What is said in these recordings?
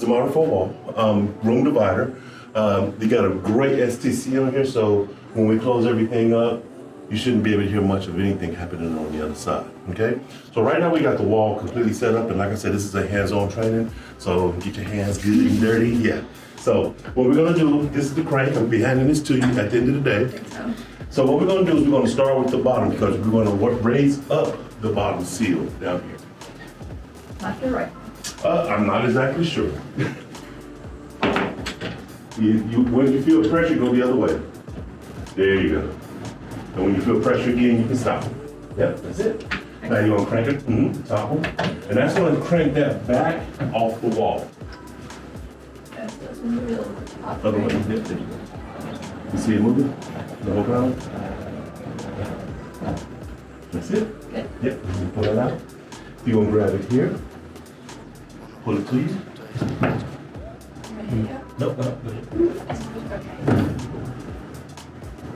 It's a ModernFold wall, room divider. They got a great STC on here, so when we close everything up, you shouldn't be able to hear much of anything happening on the other side, okay? So right now we got the wall completely set up, and like I said, this is a hands-on training, so get your hands good and dirty, yeah. So what we're gonna do, this is the crank, I'll be handing this to you at the end of the day. So what we're gonna do is we're gonna start with the bottom because we're gonna raise up the bottom seal down here. Left or right? I'm not exactly sure. When you feel pressure, go the other way. There you go. And when you feel pressure again, you can stop. Yep, that's it. Now you're gonna crank it, top one. And that's gonna crank that back off the wall. That's when you feel the top. Other way, yep, there you go. You see it moving? The whole time? That's it. Good. Yep, you pull it out. You're gonna grab it here. Pull it please. Nope, nope. Okay.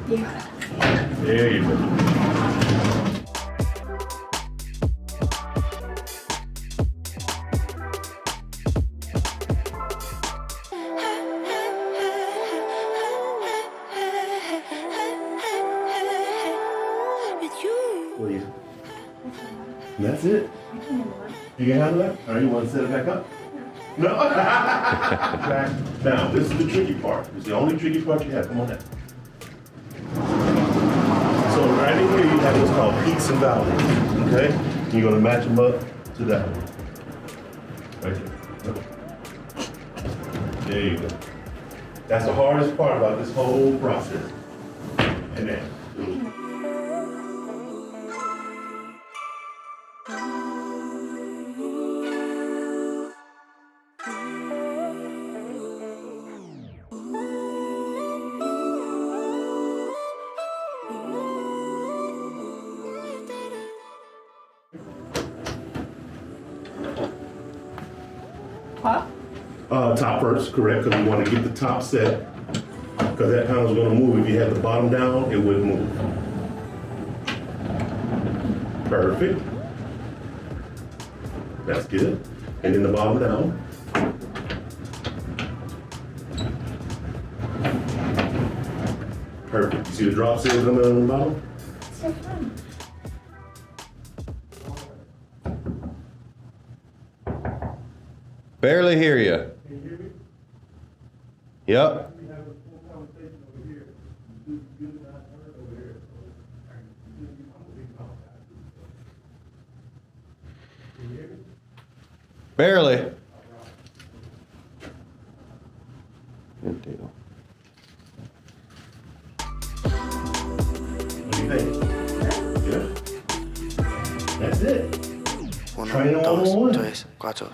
You got it. There you go. And that's it. You can handle that? All right, you want to set it back up? No? Now, this is the tricky part. It's the only tricky part you have. Come on down. So right in here, you have what's called peaks and valleys, okay? You're gonna match them up to that one. Right there. There you go. That's the hardest part about this whole process. And then. Top? Top first, correct, because we want to get the top set, because that panel's going to move. If you had the bottom down, it wouldn't move. Perfect. That's good. And then the bottom down. Perfect. You see the drop seal coming on the bottom? So fun. Barely hear you. Can you hear me? Yep. We have a full conversation over here. You do not heard over here. Can you hear me? Barely. Good deal. What do you think? Yeah? That's it. 1, Training 2, 101. 3, 4.